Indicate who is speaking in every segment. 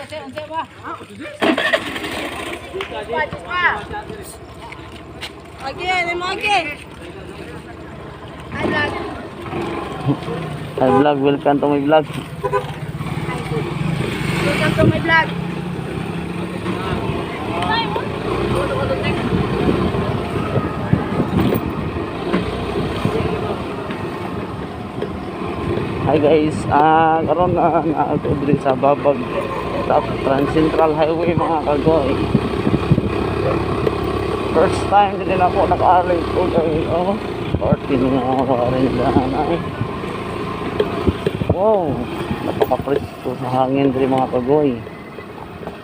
Speaker 1: Hi vlog, welcome to my vlog.
Speaker 2: Welcome to my vlog.
Speaker 1: Hi guys, karon na ako diri sa Babag top Trans Central Highway mga kagoy. First time din ako naka-aral ko kay party nga ako rin daan. Wow, napaka-presko sa hangin diri mga kagoy.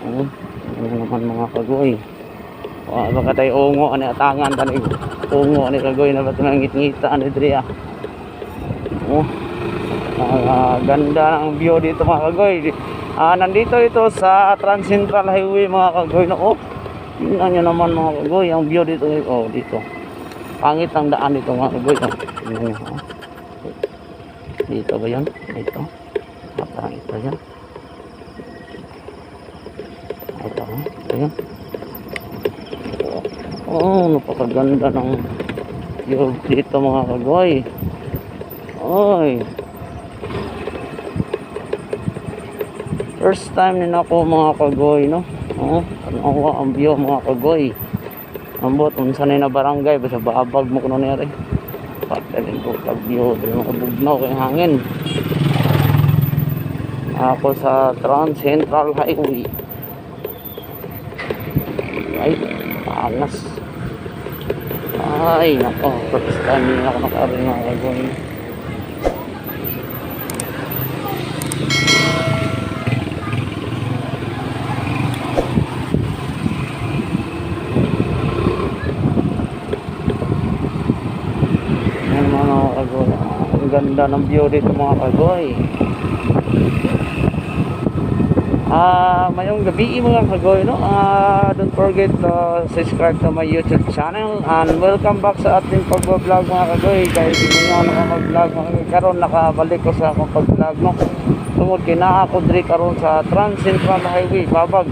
Speaker 1: Ano naman mga kagoy. Baka tayo ungo ani atangan tani ungo ani kagoy na bato nang ngit-ngita ani diri ganda ng view dito mga kagoy. Nandito ito sa Trans Central Highway mga kagoy. Tingnan nyo naman mga kagoy ang view dito. Dito pangit ang daan dito mga kagoy. Tingnan nyo, dito ba yan? Dito napangit ba yan? Ito yan. Napakaganda ng view dito mga kagoy. First time din ako mga kagoy, no? Tanawa ang view mga kagoy. Ambot, unsa na barangay, basta Babag mo kuno nere. Pagdalin ko pag view, mga bugnaw kay hangin. Ako sa Trans Central Highway. Ay, panas. Ay, nako, first time din ako nakarin mga kagoy. Ang ganda ng view dito mga kagoy. Mayong gabi mga kagoy, no? Don't forget to subscribe to my YouTube channel and welcome back sa ating pag-vlog mga kagoy. Kahit hindi nga mag-vlog karon nakabalik ko sa akong pag-vlog, no? Tungod kina ako diri karon sa Trans Central Highway Babag.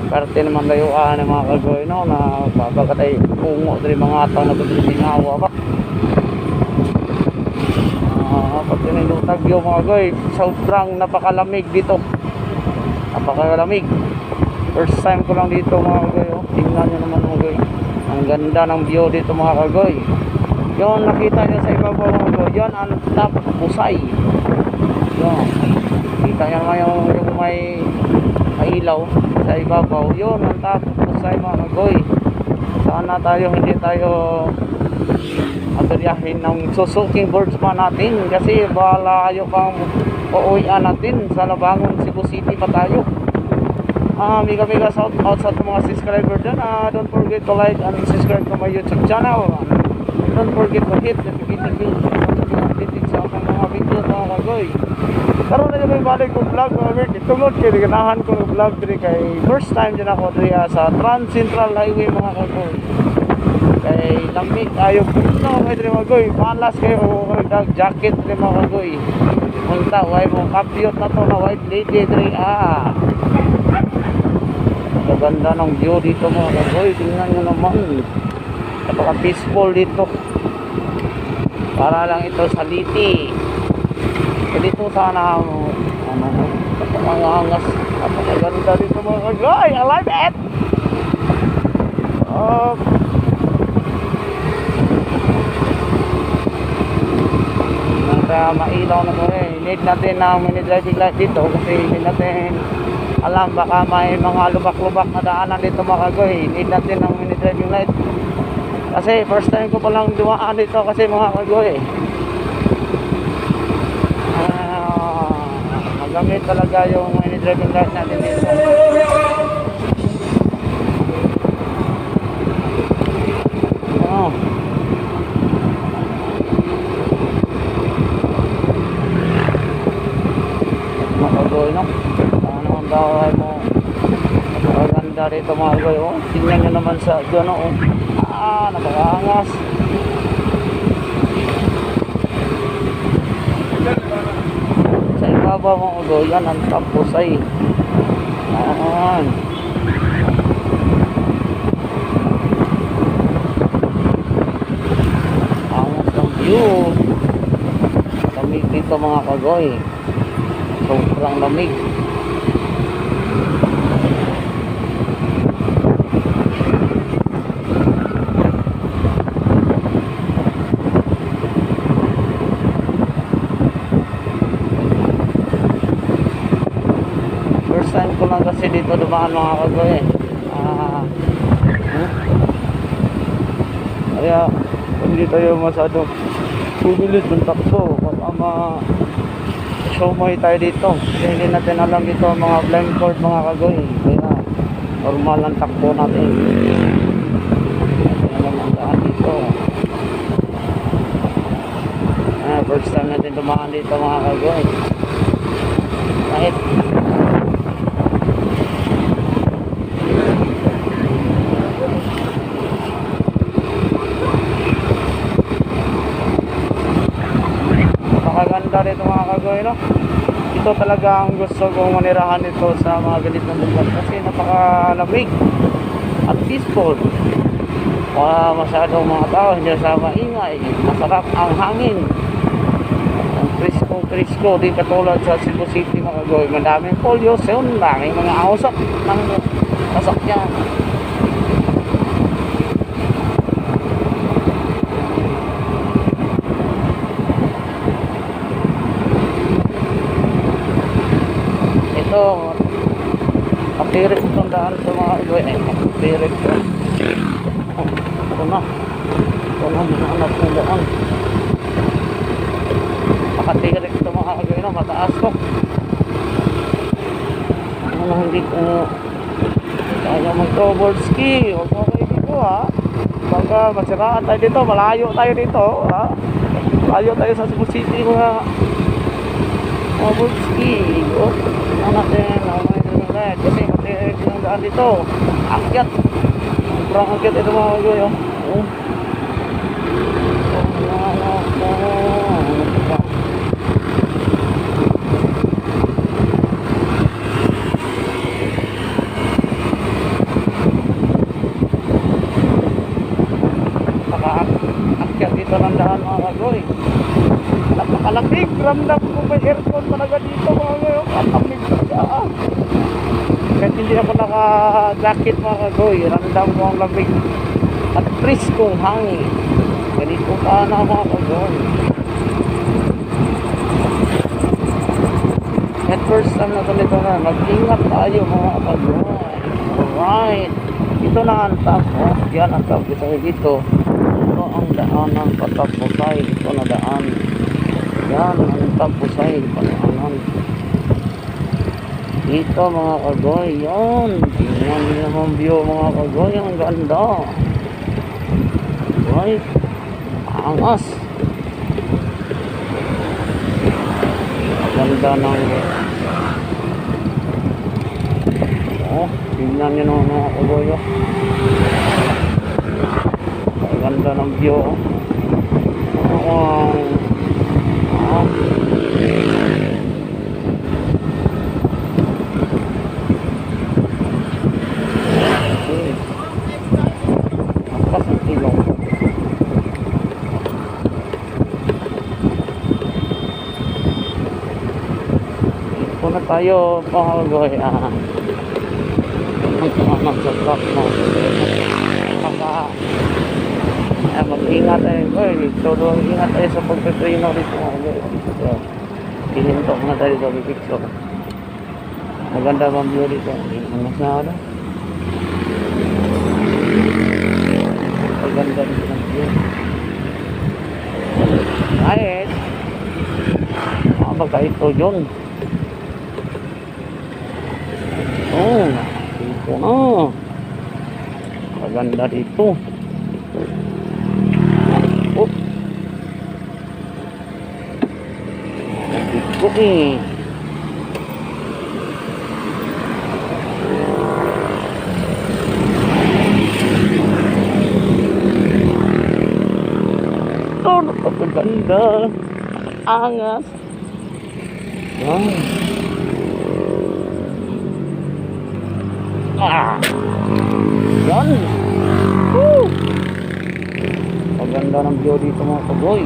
Speaker 1: Parte naman layuan ng mga kagoy, no? Na Babag katay pungo diri mga ataw na diri singawa ba. Pag tinilutag yung mga goy, sobrang napakalamig dito. Napakalamig. First time ko lang dito mga goy. Tingnan nyo naman mga goy. Ang ganda ng view dito mga kagoy. Yung nakita nyo sa ibabaw mga goy, yan ang top Pusay. Yun. Kita nyo naman yung may ilaw sa ibabaw. Yun ang top Pusay mga goy. Sana tayo hindi tayo aberyahin ng susuking birds pa natin kasi balayo pang uuwian natin sa Labangon, Cebu City pa tayo. Mega shout out sa mga subscriber dyan. Don't forget to like and subscribe to my YouTube channel. Don't forget to hit the notification bell sa akong mga video mga kagoy. Karoon na yung balik kong vlog mga kagoy. Tungod kayo, ganahan ko ng vlog diri kay first time dyan ako diri sa Trans Central Highway mga kagoy. Kay lamig ayo puno kay diri mga goy, malas kayo dag jacket diri mga goy. Unta way mo kapyot na to na white lady diri Ganda ng view dito mga goy, tingnan niyo naman. Napaka peaceful dito. Para lang ito sa Liti. Dito sana napakaangas. Napakaganda dito mga goy. I like it. Mailaw na ko need natin ng mini driving light dito kasi hindi natin alam baka may mga lubak-lubak na daanan dito mga kagoy. Need natin ng mini driving light kasi first time ko palang dumaan dito kasi mga kagoy. Magamit talaga yung mini driving light natin dito. No? Ano daw ay mo maganda dito mga goy. Tingnan nyo naman sa dyan napakaangas. Sa ibabaw mga goy yan ang top Pusay. Yan. Angas ng view. Lamig dito mga kagoy. Sobrang lamig. First time ko lang kasi dito dumaan mga kagoy. Kaya hindi tayo masyadong tumilis ng takbo. Baka show-moy tayo dito. Kasi hindi natin alam dito mga blind court mga kagoy. Kaya normal ang takbo natin. Hindi alam ang daan dito. First time natin dumaan dito mga kagoy. Kahit napakaganda rito mga kagoy, no? Ito talaga ang gusto kong manirahan dito sa mga ganitong lugar kasi napakalamig at peaceful. Wala masyadong mga tao, hindi sa maingay, masarap ang hangin, ang krisko, di katulad sa Cebu City mga kagoy. Madaming pollution, daming mga ausok ng sasakyan. Kapirik itong daan sa mga kagoy. Kapirik ito. Ito na hinahanap ng daan. Nakatirik ito mga kagoy, no? Mataas ko. Hindi ko kaya mag-snowboard ski. Huwag mo kayo dito ha. Baka masiraan tayo dito. Malayo tayo dito ha. Malayo tayo sa Cebu City mga snowboard ski. Ano natin kasi matirik yung daan dito. Akyat. Sobrang akyat ito mga kagoy. Akyat dito ng daan mga kagoy. Napakalakig. Ramdam ko may aircon talaga dito mga kagoy. Katamig talaga kahit hindi ako naka-jacket mga kagoy, ramdam ko ang lamig at friskong hangin. Ganito ka na mga kagoy. At first time na ganito na, mag-ingat tayo mga kagoy. Alright, ito na ang top. Yan ang top dito. Ito ang daan ng Patapusay. Ito na daan. Yan ang Patapusay. Panaanan dito mga kagoy. Yan, tingnan nyo naman view mga kagoy. Ang ganda. Right, angas. Ganda ng tingnan nyo naman mga kagoy. Ang ganda ng view. na tayo mga kagoy. Sa truck mo mag-ingat tayo ingat tayo sa pagpiprino dito mga kagoy. So pinintok na tayo sa pipicture. Maganda bang view dito? Mas na ako maganda dito ng view. Kahit baka ito yun. Dito na. Maganda dito. Dito eh. Ito, napakaganda. Angas. Wow. Yan. Woo! Maganda ng view dito mga kaboy.